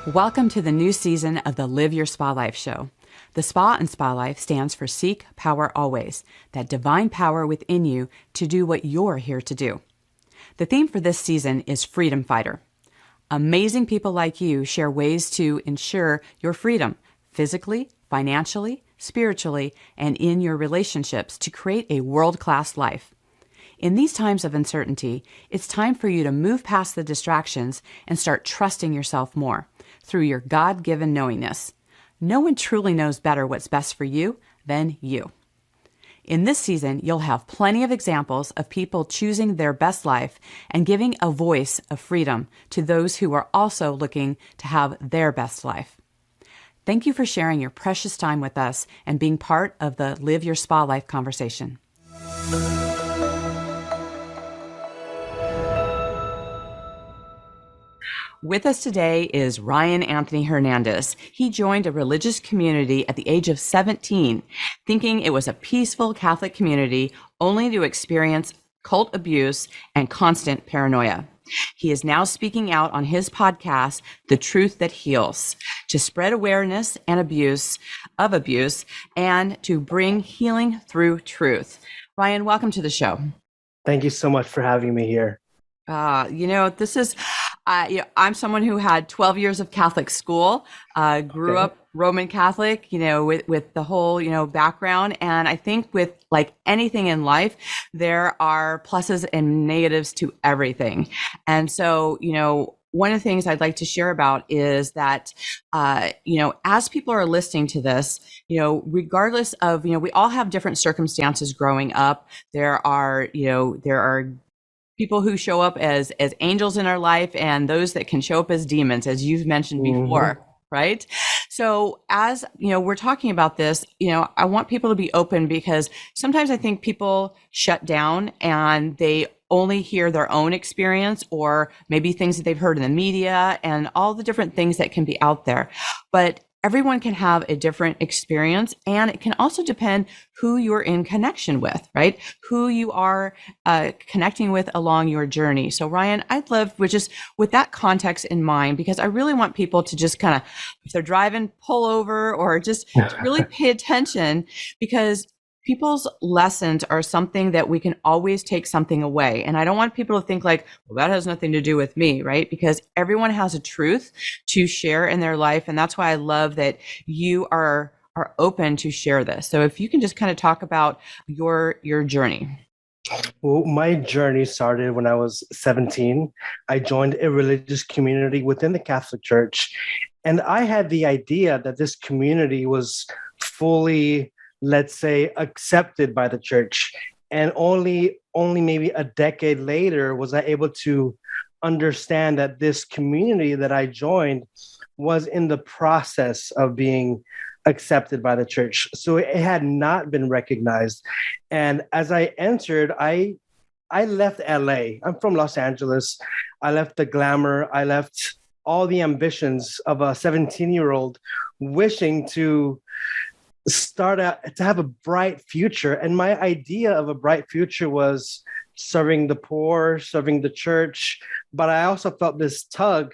Welcome to the new season of the Live Your Spa Life show. The Spa in Spa Life stands for Seek Power Always, that divine power within you to do what you're here to do. The theme for this season is Freedom Fighter. Amazing people like you share ways to ensure your freedom physically, financially, spiritually, and in your relationships to create a world-class life. In these times of uncertainty, it's time for you to move past the distractions and start trusting yourself more through your God-given knowingness. No one truly knows better what's best for you than you. In this season, you'll have plenty of examples of people choosing their best life and giving a voice of freedom to those who are also looking to have their best life. Thank you for sharing your precious time with us and being part of the Live Your Spa Life conversation. With us today is Ryan Anthony Hernandez. He joined a religious community at the age of 17, thinking it was a peaceful Catholic community, only to experience cult abuse and constant paranoia. He is now speaking out on his podcast, The Truth That Heals, to spread awareness and abuse, and to bring healing through truth. Ryan, welcome to the show. Thank you so much for having me here. This is, I'm someone who had 12 years of Catholic school, grew up Roman Catholic, with the whole, background. And I think with like anything in life, there are pluses and negatives to everything. And so, one of the things I'd like to share about is that, as people are listening to this, regardless of, we all have different circumstances growing up. There are people wwho show up as angels in our life and those that can show up as demons, as you've mentioned before, right? So as, we're talking about this, I want people to be open because sometimes I think people shut down and they only hear their own experience or maybe things that they've heard in the media and all the different things that can be out there. But everyone can have a different experience, and it can also depend who you're in connection with, right? Who you are connecting with along your journey. So Ryan, I'd love with that context in mind, because I really want people to just kind of, if they're driving, pull over or just to really pay attention, because people's lessons are something that we can always take something away. And I don't want people to think like, well, that has nothing to do with me, right? Because everyone has a truth to share in their life. And that's why I love that you are open to share this. So if you can just kind of talk about your journey. Well, my journey started when I was 17. I joined a religious community within the Catholic Church. And I had the idea that this community was fully, let's say, accepted by the church. And only maybe a decade later was I able to understand that this community that I joined was in the process of being accepted by the church. So it had not been recognized. And as I entered, I left LA. I'm from Los Angeles. I left the glamour. I left all the ambitions of a 17-year-old wishing to have a bright future. And my idea of a bright future was serving the poor, serving the church. But I also felt this tug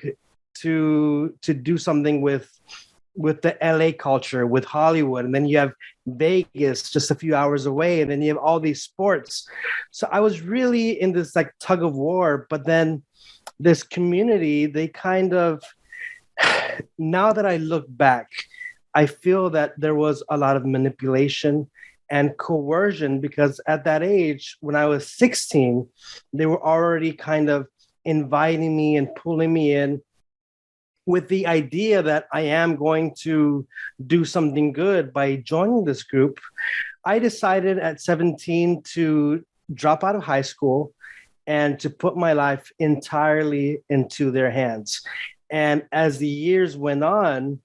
to do something with the LA culture, with Hollywood. And then you have Vegas just a few hours away. And then you have all these sports. So I was really in this like tug of war. But then this community, they kind of, now that I look back, I feel that there was a lot of manipulation and coercion, because at that age, when I was 16, they were already kind of inviting me and pulling me in with the idea that I am going to do something good by joining this group. I decided at 17 to drop out of high school and to put my life entirely into their hands. And as the years went on,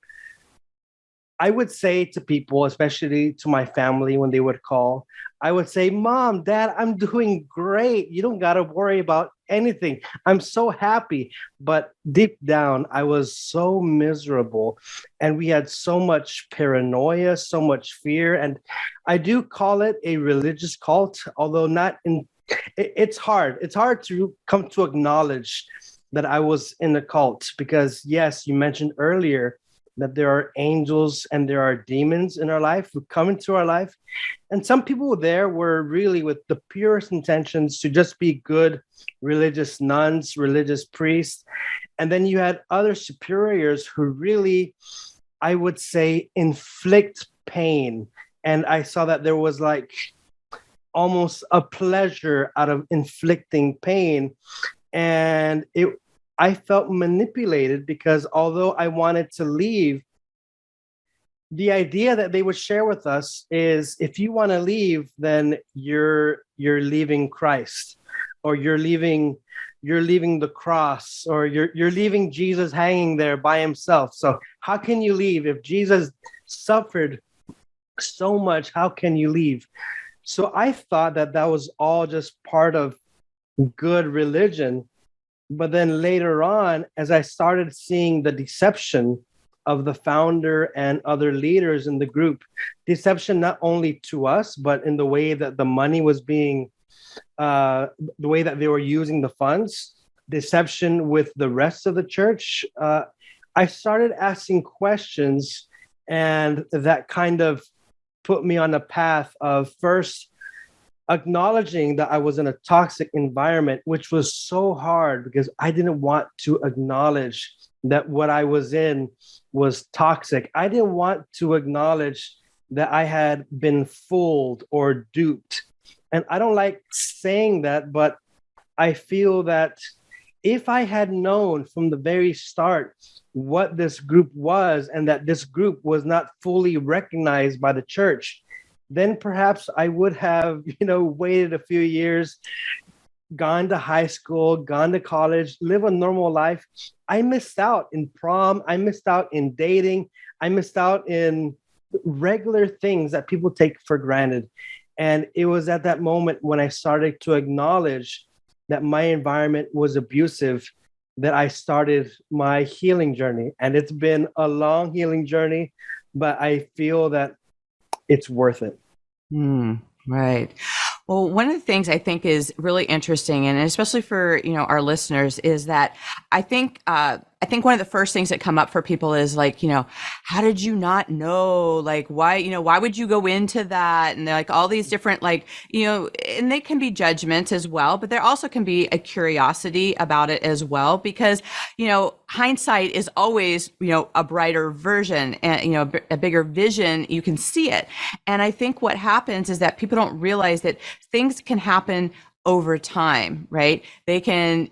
I would say to people, especially to my family when they would call, I would say, Mom, Dad, I'm doing great. You don't got to worry about anything. I'm so happy. But deep down, I was so miserable. And we had so much paranoia, so much fear. And I do call it a religious cult, although not in. It's hard. It's hard to come to acknowledge that I was in a cult, because yes, you mentioned earlier that there are angels and there are demons in our life who come into our life. And some people there were really with the purest intentions to just be good religious nuns, religious priests. And then you had other superiors who really, I would say, inflict pain. And I saw that there was like almost a pleasure out of inflicting pain. And I felt manipulated, because although I wanted to leave, the idea that they would share with us is, if you want to leave, then you're leaving Christ, or you're leaving the cross, or you're leaving Jesus hanging there by himself. So how can you leave if Jesus suffered so much? How can you leave? So I thought that that was all just part of good religion. But then later on, as I started seeing the deception of the founder and other leaders in the group, deception not only to us, but in the way that the money was being, the way that they were using the funds, deception with the rest of the church, I started asking questions, and that kind of put me on a path of first acknowledging that I was in a toxic environment, which was so hard because I didn't want to acknowledge that what I was in was toxic. I didn't want to acknowledge that I had been fooled or duped. And I don't like saying that, but I feel that if I had known from the very start what this group was, and that this group was not fully recognized by the church, then perhaps I would have, waited a few years, gone to high school, gone to college, live a normal life. I missed out in prom. I missed out in dating. I missed out in regular things that people take for granted. And it was at that moment when I started to acknowledge that my environment was abusive that I started my healing journey. And it's been a long healing journey, but I feel that it's worth it. Right. Well, one of the things I think is really interesting, and especially for our listeners, is that I think one of the first things that come up for people is like, how did you not know? Like, why would you go into that? And they're like all these different and they can be judgments as well, but there also can be a curiosity about it as well, because hindsight is always a brighter version, and a bigger vision. You can see it, and I think what happens is that people don't realize that things can happen over time, right? They can,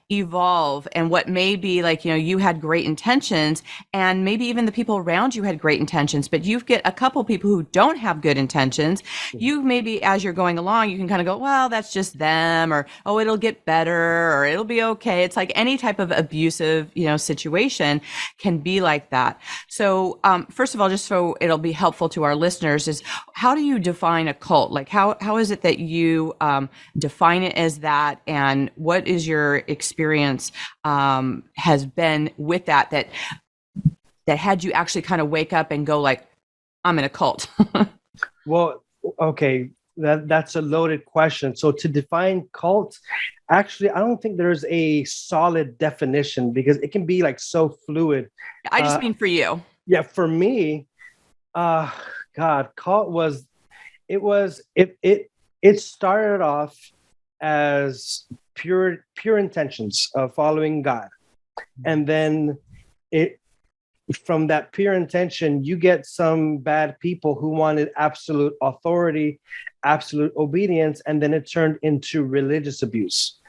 evolve, and what may be like, you had great intentions, and maybe even the people around you had great intentions, but you get a couple people who don't have good intentions. You maybe, as you're going along, you can kind of go, well, that's just them, or, oh, it'll get better, or it'll be okay. It's like any type of abusive, situation can be like that. So, first of all, just so it'll be helpful to our listeners, is how do you define a cult? Like, how is it that you define it as that, and what is your experience has been with that had you actually kind of wake up and go like, I'm in a cult? Well, okay, that's a loaded question. So to define cult, actually, I don't think there's a solid definition, because it can be like so fluid. I just mean for you. Yeah, for me, God, cult was it started off as pure intentions of following God. And then from that pure intention, you get some bad people who wanted absolute authority, absolute obedience, and then it turned into religious abuse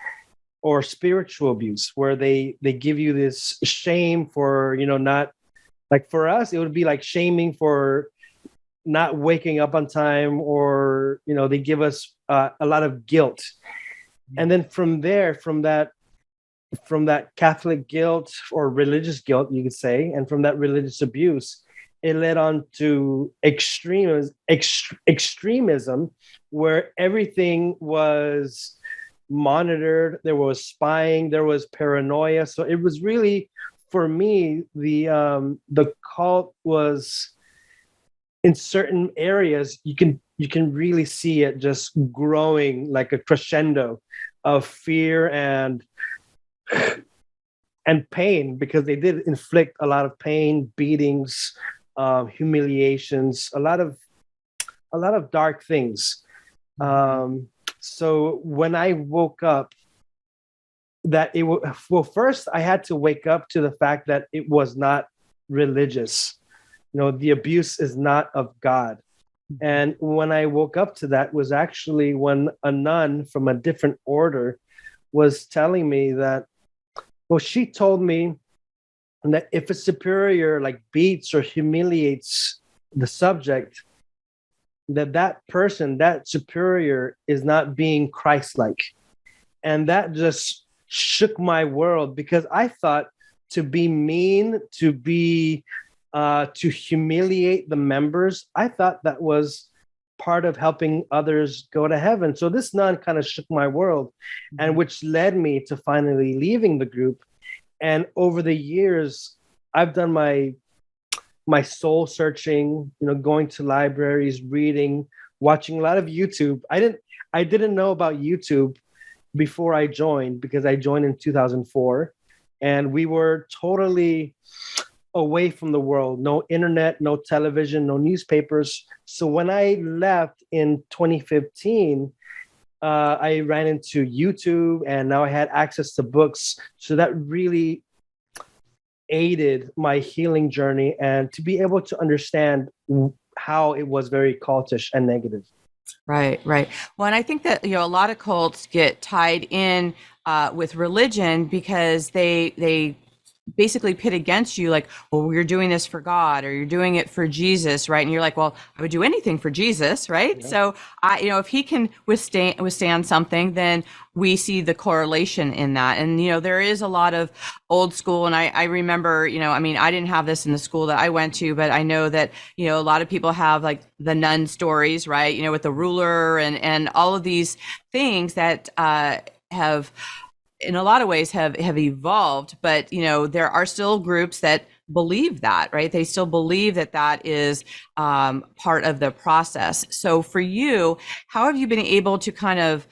or spiritual abuse, where they give you this shame for, not, like, for us, it would be like shaming for not waking up on time, or, they give us a lot of guilt. And then from there, from that Catholic guilt or religious guilt, you could say, and from that religious abuse, it led on to extremism, where everything was monitored. There was spying, there was paranoia. So it was really, for me, the cult was, in certain areas, you can really see it just growing like a crescendo of fear and and pain, because they did inflict a lot of pain, beatings, humiliations, a lot of dark things. So when I woke up, well, first I had to wake up to the fact that it was not religious. The abuse is not of God. And when I woke up to that was actually when a nun from a different order was telling me that, well, she told me that if a superior like beats or humiliates the subject, that person, that superior, is not being Christ-like. And that just shook my world, because I thought to be mean, to humiliate the members, I thought that was part of helping others go to heaven. So this nun kind of shook my world, and which led me to finally leaving the group. And over the years, I've done my soul searching, going to libraries, reading, watching a lot of YouTube. I didn't know about YouTube before I joined, because I joined in 2004, and we were totally away from the world. No internet, no television, no newspapers. So when I left in 2015, I ran into YouTube, and now I had access to books. So that really aided my healing journey, and to be able to understand how it was very cultish and negative. Right, right. Well, and I think that, a lot of cults get tied in with religion, because they basically pit against you, like, well, you're doing this for God, or you're doing it for Jesus, right? And you're like, well, I would do anything for Jesus, right? Yeah. So if he can withstand something, then we see the correlation in that. And, there is a lot of old school. And I remember, I didn't have this in the school that I went to, but I know that, a lot of people have like the nun stories, right? With the ruler and all of these things that have, in a lot of ways, have evolved, but there are still groups that believe that, right? They still believe that is part of the process. So for you, how have you been able to kind of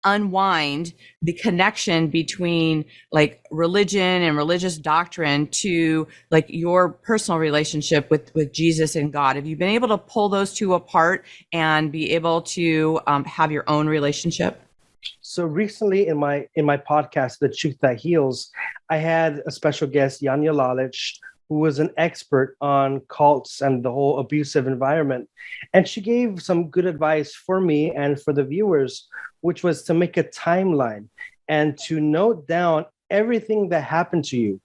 unwind the connection between like religion and religious doctrine to like your personal relationship with Jesus and God? Have you been able to pull those two apart and be able to have your own relationship? So recently in my podcast, The Truth That Heals, I had a special guest, Yanya Lalich, who was an expert on cults and the whole abusive environment. And she gave some good advice for me and for the viewers, which was to make a timeline and to note down everything that happened to you.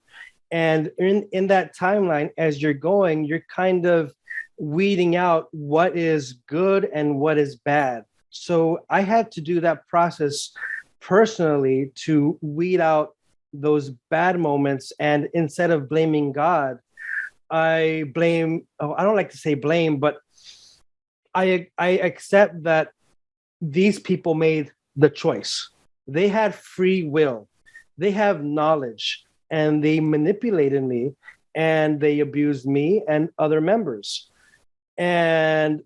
And in that timeline, as you're going, you're kind of weeding out what is good and what is bad. So I had to do that process personally to weed out those bad moments. And instead of blaming God, I don't like to say blame, but I accept that these people made the choice. They had free will. They have knowledge, and they manipulated me, and they abused me and other members. And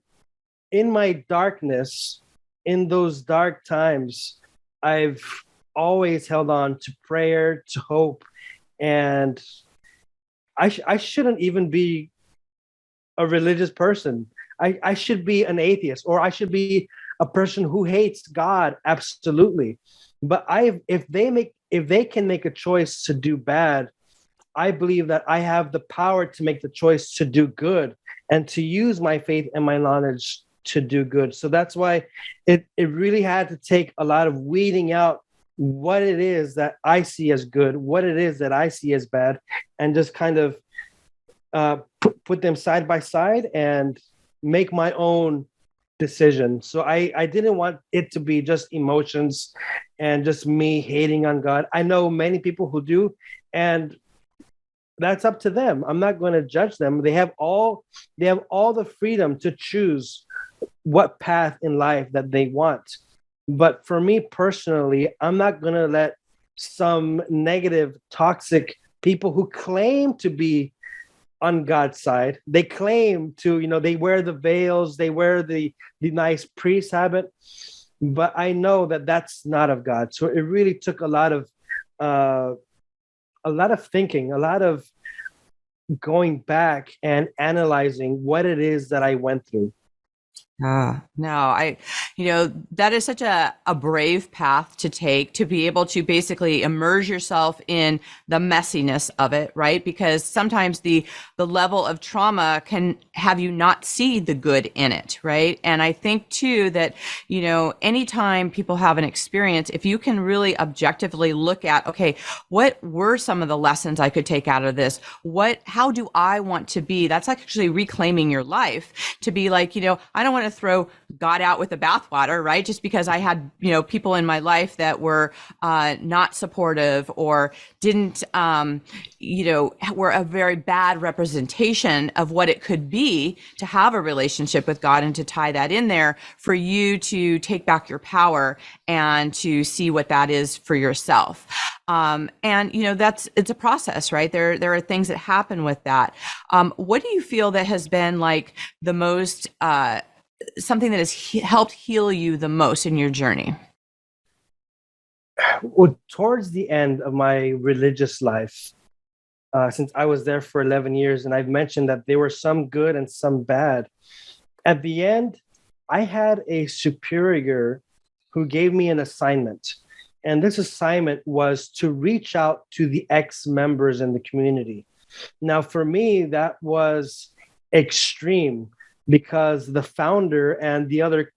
in my darkness, in those dark times, I've always held on to prayer, to hope, and I shouldn't even be a religious person. I should be an atheist, or I should be a person who hates God, absolutely. But if they can make a choice to do bad, I believe that I have the power to make the choice to do good and to use my faith and my knowledge to do good. So that's why it really had to take a lot of weeding out what it is that I see as good, what it is that I see as bad, and just kind of put them side by side and make my own decision. So I didn't want it to be just emotions and just me hating on God. I know many people who do, and that's up to them. I'm not going to judge them. They have all the freedom to choose what path in life that they want. But for me personally, I'm not going to let some negative, toxic people who claim to be on God's side, they claim to, they wear the veils, they wear the nice priest habit, but I know that that's not of God. So it really took a lot of uh, a lot of thinking, a lot of going back and analyzing what it is that I went through. No, that is such a brave path to take, to be able to basically immerse yourself in the messiness of it, right? Because sometimes the level of trauma can have you not see the good in it, right? And I think too that, anytime people have an experience, if you can really objectively look at, okay, what were some of the lessons I could take out of this? How do I want to be? That's actually reclaiming your life, to be like, I don't want to throw God out with the bathwater, right? Just because I had, people in my life that were not supportive or didn't, were a very bad representation of what it could be to have a relationship with God, and to tie that in there for you to take back your power and to see what that is for yourself. And it's a process, right? There are things that happen with that. What do you feel that has been like the most, something that has helped heal you the most in your journey? Well, towards the end of my religious life, since I was there for 11 years, and I've mentioned that there were some good and some bad, at the end, I had a superior who gave me an assignment. And this assignment was to reach out to the ex-members in the community. Now, for me, that was extreme, because the founder and the other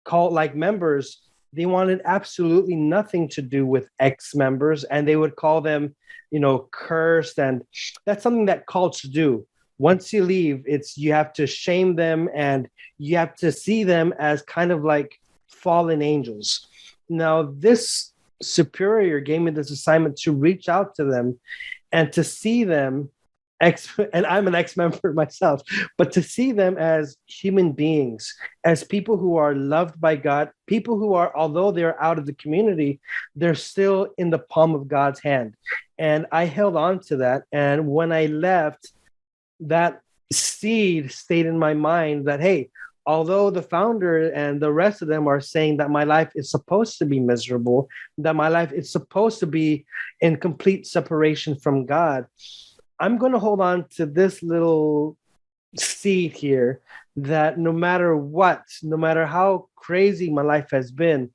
cult-like members, they wanted absolutely nothing to do with ex-members, and they would call them, cursed. And that's something that cults do. Once you leave, you have to shame them, and you have to see them as kind of like fallen angels. Now, this superior gave me this assignment to reach out to them and to see them, and I'm an ex-member myself, but to see them as human beings, as people who are loved by God, people who are, although they're out of the community, they're still in the palm of God's hand. And I held on to that. And when I left, that seed stayed in my mind that, hey, although the founder and the rest of them are saying that my life is supposed to be miserable, that my life is supposed to be in complete separation from God, I'm going to hold on to this little seed here, that no matter what, no matter how crazy my life has been,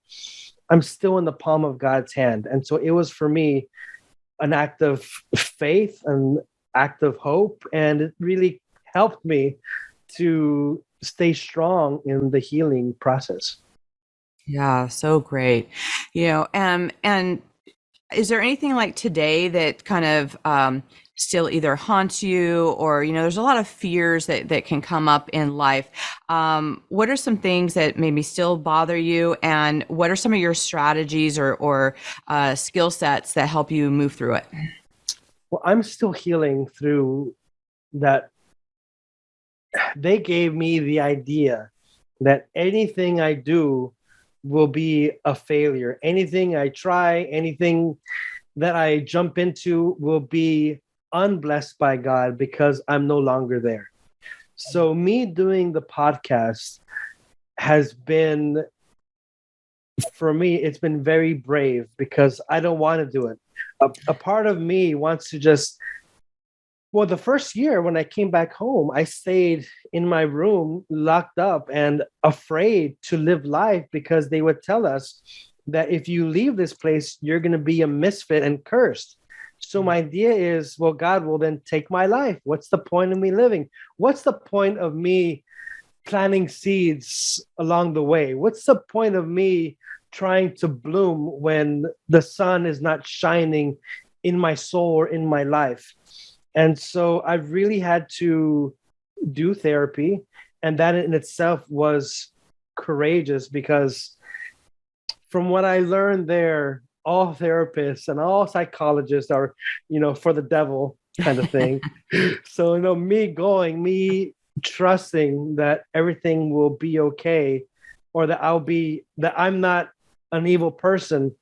I'm still in the palm of God's hand. And so it was for me an act of faith, an act of hope, and it really helped me to stay strong in the healing process. Yeah, so great. And is there anything like today that kind of still either haunts you, or, there's a lot of fears that can come up in life. What are some things that maybe still bother you, and what are some of your strategies or skill sets that help you move through it? Well, I'm still healing through that. They gave me the idea that anything I do will be a failure. Anything I try, anything that I jump into will be unblessed by God, because I'm no longer there. So me doing the podcast has been, for me, it's been very brave, because I don't want to do it. A part of me wants to just, well, the first year when I came back home, I stayed in my room, locked up and afraid to live life, because they would tell us that if you leave this place, you're going to be a misfit and cursed. So my idea is, well, God will then take my life. What's the point of me living? What's the point of me planting seeds along the way? What's the point of me trying to bloom when the sun is not shining in my soul or in my life? And so I've really had to do therapy. And that in itself was courageous, because from what I learned there, all therapists and all psychologists are, for the devil kind of thing. So, me trusting that everything will be okay, or that I'm not an evil person,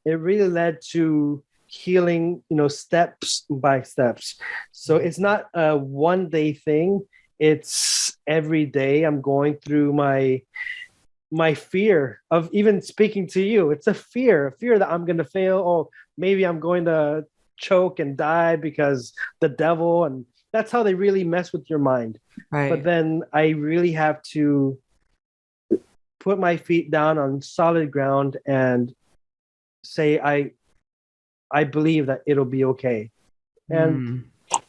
it really led to healing, steps by steps. So it's not a one day thing. It's every day I'm going through my my fear of even speaking to you. It's a fear that I'm going to fail. Or maybe I'm going to choke and die because the devil, and that's how they really mess with your mind. But Right. then I really have to put my feet down on solid ground and say, I believe that it'll be okay. And Mm.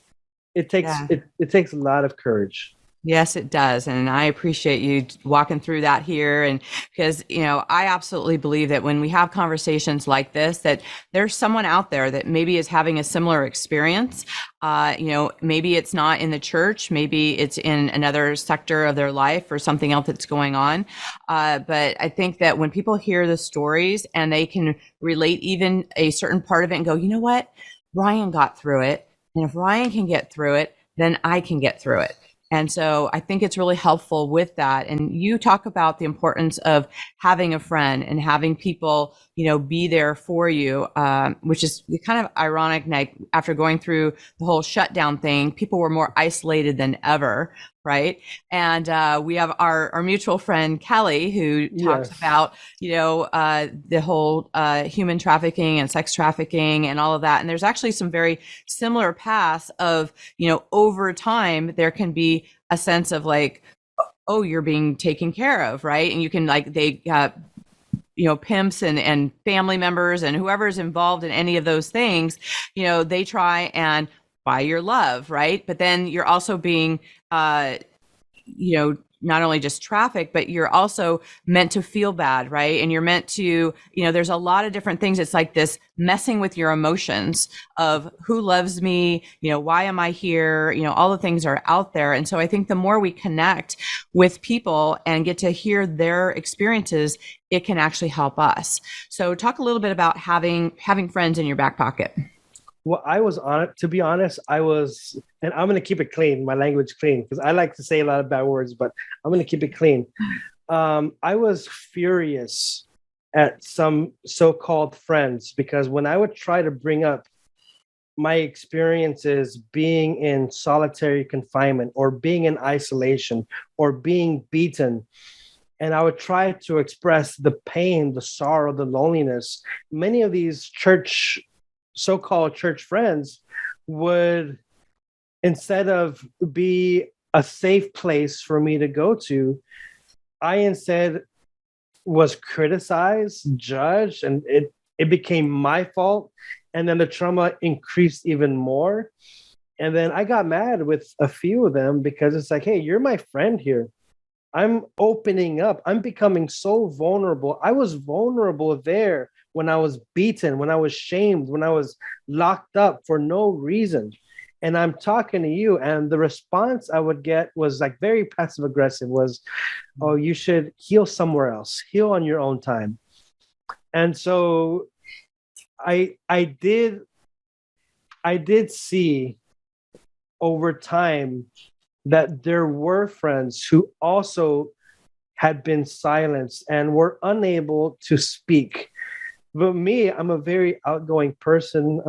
it takes Yeah. it takes a lot of courage. Yes, it does. And I appreciate you walking through that here. And because, I absolutely believe that when we have conversations like this, that there's someone out there that maybe is having a similar experience. Maybe it's not in the church, maybe it's in another sector of their life or something else that's going on. But I think that when people hear the stories and they can relate even a certain part of it and go, you know what? Ryan got through it. And if Ryan can get through it, then I can get through it. And so I think it's really helpful with that. And you talk about the importance of having a friend and having people, be there for you, which is kind of ironic. Like after going through the whole shutdown thing, people were more isolated than ever. Right. And we have our mutual friend, Kelly, who talks Yes. about, the whole human trafficking and sex trafficking and all of that. And there's actually some very similar paths of, over time, there can be a sense of like, oh, you're being taken care of, right? And you can like, pimps and family members and whoever's involved in any of those things, they try and buy your love, right? But then you're also being, not only just trafficked, but you're also meant to feel bad, right? And you're meant to, there's a lot of different things. It's like this messing with your emotions of who loves me, why am I here? All the things are out there. And so I think the more we connect with people and get to hear their experiences, it can actually help us. So talk a little bit about having friends in your back pocket. Well, I was on it. To be honest, I was, and I'm going to keep it clean, my language clean, because I like to say a lot of bad words, but I'm going to keep it clean. I was furious at some so-called friends because when I would try to bring up my experiences being in solitary confinement or being in isolation or being beaten, and I would try to express the pain, the sorrow, the loneliness, many of these so-called church friends would, instead of be a safe place for me to go to, I instead was criticized, judged, and it became my fault. And then the trauma increased even more. And then I got mad with a few of them because it's like, hey, you're my friend here. I'm opening up. I'm becoming so vulnerable. I was vulnerable there when I was beaten, when I was shamed, when I was locked up for no reason. And I'm talking to you, and the response I would get was like very passive aggressive, was, oh, you should heal somewhere else, heal on your own time. And so I did see over time that there were friends who also had been silenced and were unable to speak. But me, I'm a very outgoing person.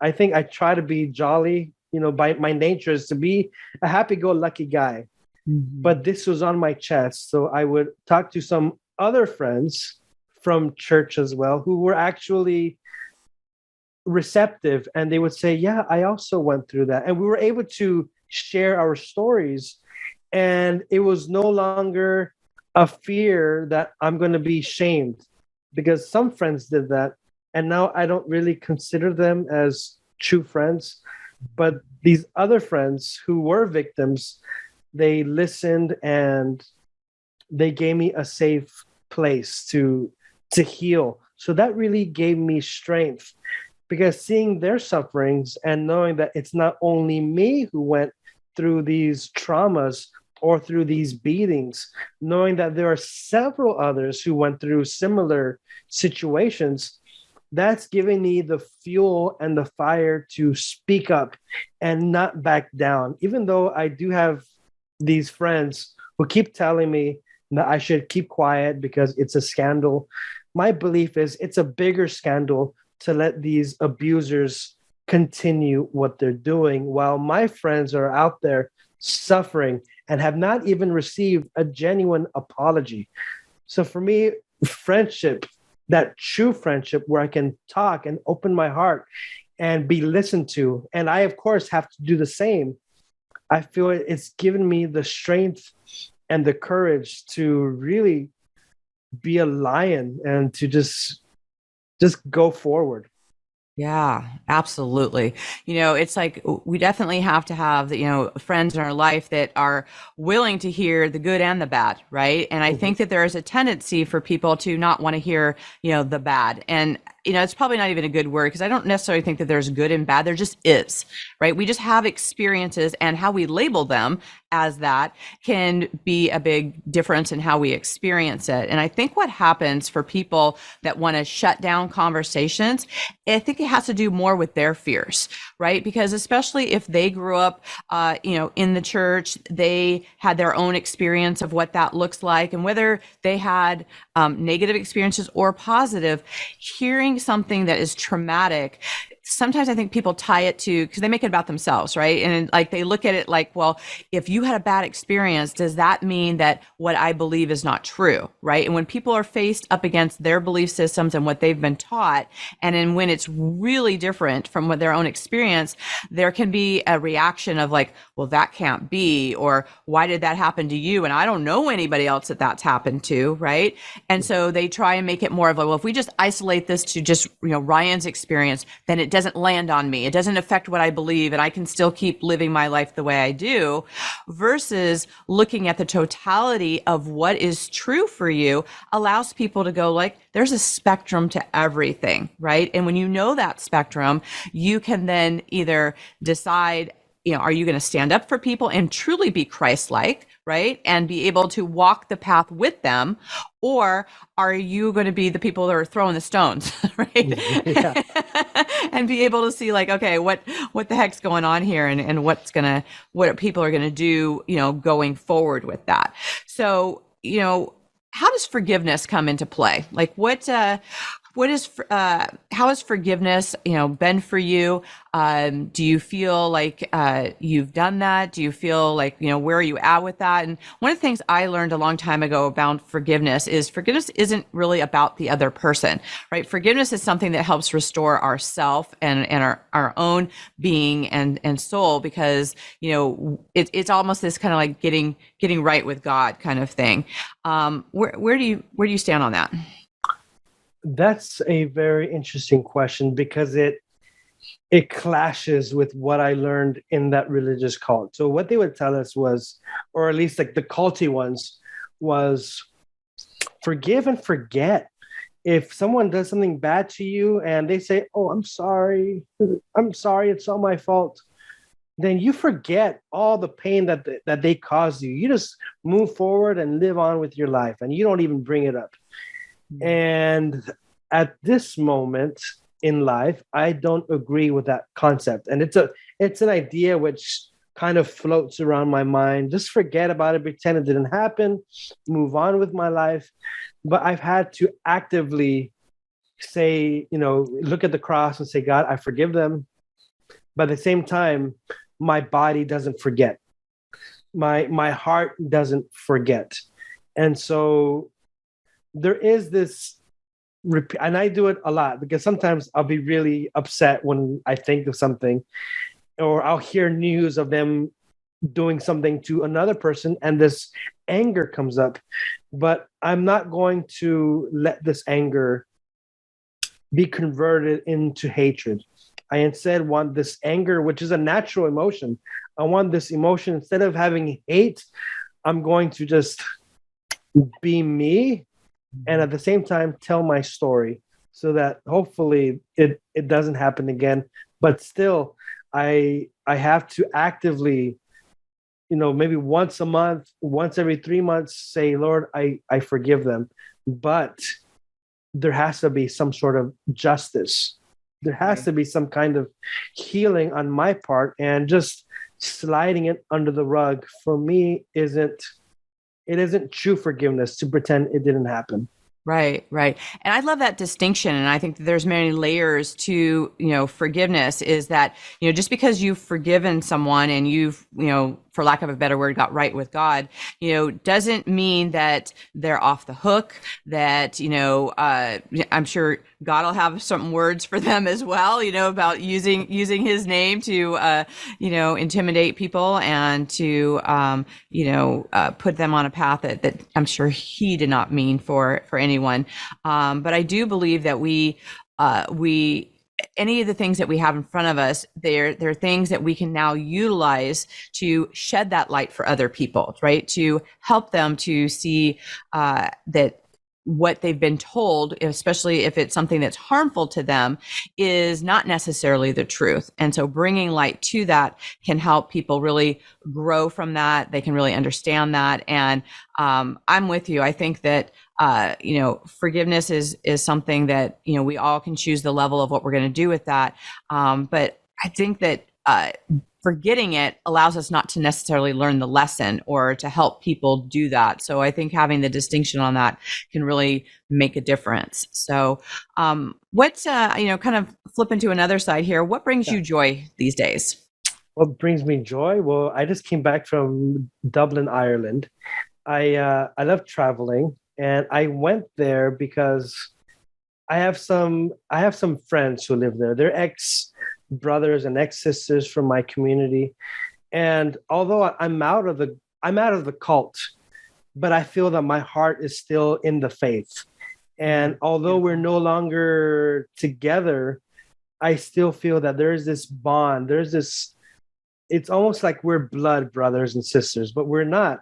I think I try to be jolly, by my nature is to be a happy-go-lucky guy. Mm-hmm. But this was on my chest. So I would talk to some other friends from church as well who were actually receptive, and they would say, yeah, I also went through that. And we were able to share our stories, and it was no longer a fear that I'm going to be shamed, because some friends did that, and now I don't really consider them as true friends. But these other friends who were victims, they listened and they gave me a safe place to heal. So that really gave me strength, because seeing their sufferings and knowing that it's not only me who went through these traumas or through these beatings, knowing that there are several others who went through similar situations, that's giving me the fuel and the fire to speak up and not back down. Even though I do have these friends who keep telling me that I should keep quiet because it's a scandal, my belief is it's a bigger scandal to let these abusers continue what they're doing while my friends are out there suffering and have not even received a genuine apology. So for me, friendship, that true friendship where I can talk and open my heart and be listened to, and I, of course, have to do the same. I feel it's given me the strength and the courage to really be a lion and to just go forward. Yeah, absolutely. It's like we definitely have to have, friends in our life that are willing to hear the good and the bad, right? And I think that there is a tendency for people to not want to hear, the bad. And, it's probably not even a good word because I don't necessarily think that there's good and bad. There just is, right? We just have experiences, and how we label them as that can be a big difference in how we experience it. And I think what happens for people that want to shut down conversations, I think it has to do more with their fears, right? Because especially if they grew up, in the church, they had their own experience of what that looks like, and whether they had negative experiences or positive, hearing something that is traumatic, sometimes I think people tie it to, because they make it about themselves, right? And like they look at it like, well, if you had a bad experience, does that mean that what I believe is not true, right? And when people are faced up against their belief systems and what they've been taught, and then when it's really different from what their own experience, there can be a reaction of like, well, that can't be, or why did that happen to you? And I don't know anybody else that that's happened to, right? And so they try and make it more of like, well, if we just isolate this to just, Ryan's experience, then it doesn't land on me. It doesn't affect what I believe, and I can still keep living my life the way I do, versus looking at the totality of what is true for you allows people to go like, there's a spectrum to everything, right? And when you know that spectrum, you can then either decide, are you going to stand up for people and truly be Christ-like, right? And be able to walk the path with them, or are you going to be the people that are throwing the stones, right? Yeah. And be able to see like, okay, what the heck's going on here, and what people are going to do, going forward with that. So, how does forgiveness come into play? Like how has forgiveness, been for you? Do you feel like you've done that? Do you feel like, where are you at with that? And one of the things I learned a long time ago about forgiveness isn't really about the other person, right? Forgiveness is something that helps restore ourself and our own being and soul, because, it's almost this kind of like getting right with God kind of thing. Where do you stand on that? That's a very interesting question, because it clashes with what I learned in that religious cult. So what they would tell us was, or at least like the culty ones, was forgive and forget. If someone does something bad to you and they say, "Oh, I'm sorry, it's all my fault," then you forget all the pain that they caused you. You just move forward and live on with your life, and you don't even bring it up. And at this moment in life, I don't agree with that concept. And it's an idea which kind of floats around my mind. Just forget about it, pretend it didn't happen, move on with my life. But I've had to actively say, look at the cross and say, God, I forgive them. But at the same time, my body doesn't forget. My heart doesn't forget. And so there is this, and I do it a lot, because sometimes I'll be really upset when I think of something, or I'll hear news of them doing something to another person, and this anger comes up. But I'm not going to let this anger be converted into hatred. I instead want this anger, which is a natural emotion. I want this emotion, instead of having hate, I'm going to just be me, and at the same time tell my story, so that hopefully it doesn't happen again. But still, I have to actively, maybe once a month, once every 3 months, say, Lord, I forgive them. But there has to be some sort of justice. There has to be some kind of healing on my part, and just sliding it under the rug for me isn't true forgiveness, to pretend it didn't happen. Right. And I love that distinction. And I think that there's many layers to, forgiveness, is that, just because you've forgiven someone and you've, for lack of a better word, got right with God, doesn't mean that they're off the hook, that, I'm sure God will have some words for them as well, about using his name to, intimidate people and to, put them on a path that I'm sure he did not mean for anyone. But I do believe that we any of the things that we have in front of us, they're things that we can now utilize to shed that light for other people, right? To help them to see that what they've been told, especially if it's something that's harmful to them, is not necessarily the truth. And so bringing light to that can help people really grow from that. They can really understand that. And I'm with you. I think that forgiveness is something that, we all can choose the level of what we're going to do with that. But I think that forgetting it allows us not to necessarily learn the lesson or to help people do that. So I think having the distinction on that can really make a difference. So what's, kind of flip into another side here. What brings you joy these days? What brings me joy? Well, I just came back from Dublin, Ireland. I love traveling, and I went there because I have some friends who live there. They're ex-brothers and ex-sisters from my community. And although I'm out of the cult, but I feel that my heart is still in the faith. And although we're no longer together, I still feel that there's this bond. It's almost like we're blood brothers and sisters, but we're not.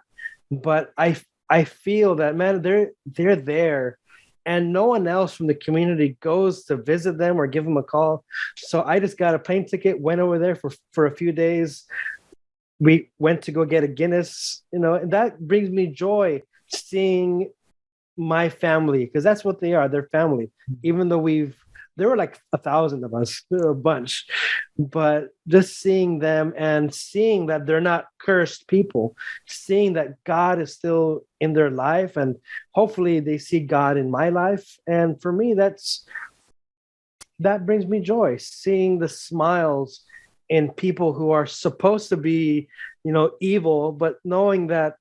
But I feel that, man, they're there, and no one else from the community goes to visit them or give them a call. So I just got a plane ticket, went over there for a few days. We went to go get a Guinness, and that brings me joy, seeing my family, because that's what they are. They're family. Even though there were like 1,000 of us, there were a bunch, but just seeing them and seeing that they're not cursed people, seeing that God is still in their life, and hopefully they see God in my life. And for me, that brings me joy, seeing the smiles in people who are supposed to be, evil, but knowing that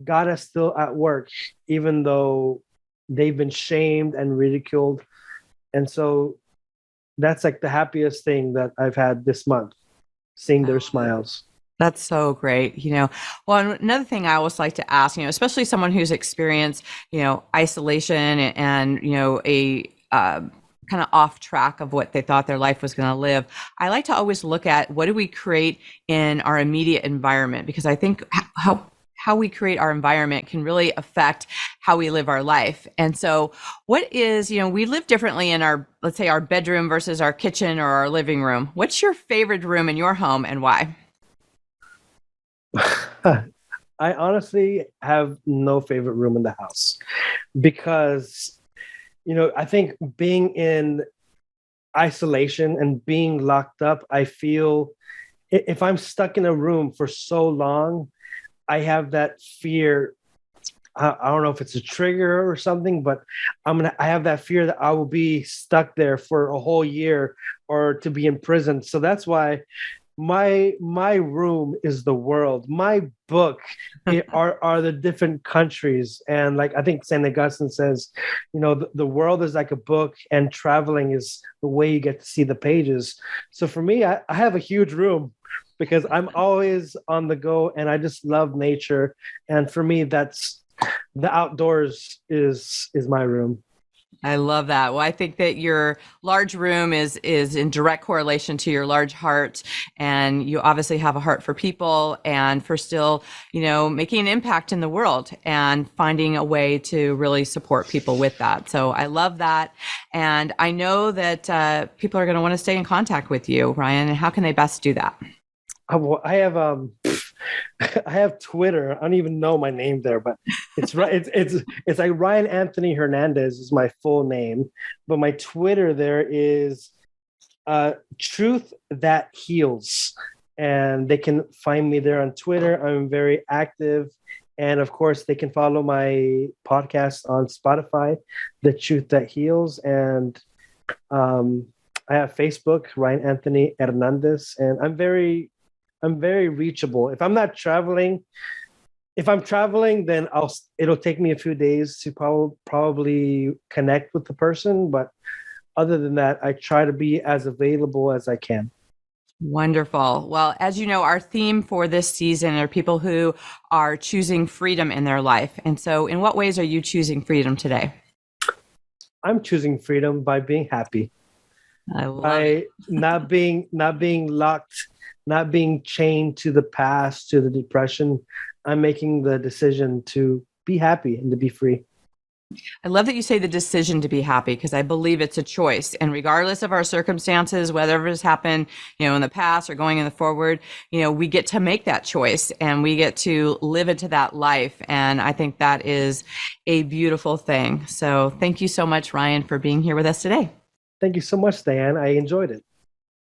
God is still at work, even though they've been shamed and ridiculed. And so that's like the happiest thing that I've had this month, seeing their smiles. That's so great. Well, another thing I always like to ask, especially someone who's experienced, isolation and, a kind of off track of what they thought their life was going to live. I like to always look at what do we create in our immediate environment, because I think how we create our environment can really affect how we live our life. And so what is, we live differently in let's say our bedroom versus our kitchen or our living room. What's your favorite room in your home and why? I honestly have no favorite room in the house because, I think being in isolation and being locked up, I feel if I'm stuck in a room for so long, I have that fear. I don't know if it's a trigger or something, but I have that fear that I will be stuck there for a whole year or to be in prison. So that's why my room is the world. My book are the different countries. And like, I think St. Augustine says, the world is like a book and traveling is the way you get to see the pages. So for me, I have a huge room because I'm always on the go and I just love nature. And for me, that's the outdoors is my room. I love that. Well, I think that your large room is in direct correlation to your large heart, and you obviously have a heart for people and for still, making an impact in the world and finding a way to really support people with that. So I love that. And I know that people are going to want to stay in contact with you, Ryan. And how can they best do that? I have I have Twitter. I don't even know my name there, but it's right. It's like Ryan Anthony Hernandez is my full name, but my Twitter there is Truth That Heals, and they can find me there on Twitter. I'm very active, and of course, they can follow my podcast on Spotify, The Truth That Heals, and I have Facebook, Ryan Anthony Hernandez, and I'm very I'm very reachable. If I'm not traveling, if I'm traveling, then it'll take me a few days to probably connect with the person. But other than that, I try to be as available as I can. Wonderful. Well, as you know, our theme for this season are people who are choosing freedom in their life. And so in what ways are you choosing freedom today? I'm choosing freedom by being happy, I love by not being locked, not being chained to the past, to the depression. I'm making the decision to be happy and to be free. I love that you say the decision to be happy, because I believe it's a choice. And regardless of our circumstances, whatever has happened, in the past or going in the forward, we get to make that choice and we get to live into that life. And I think that is a beautiful thing. So thank you so much, Ryan, for being here with us today. Thank you so much, Diane. I enjoyed it.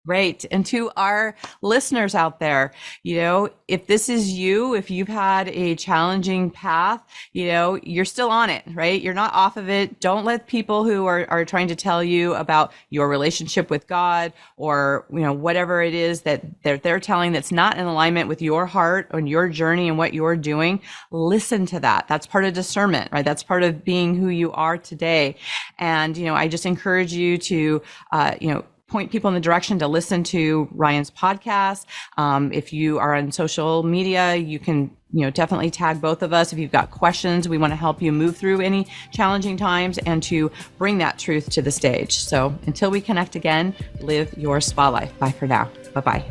Great. And to our listeners out there, if this is you, if you've had a challenging path, you're still on it, right? You're not off of it. Don't let people who are trying to tell you about your relationship with God or, whatever it is that they're telling that's not in alignment with your heart and your journey and what you're doing. Listen to that. That's part of discernment, right? That's part of being who you are today. And, I just encourage you to, point people in the direction to listen to Ryan's podcast. If you are on social media, you can, definitely tag both of us. If you've got questions, we want to help you move through any challenging times and to bring that truth to the stage. So until we connect again, live your spa life. Bye for now. Bye-bye.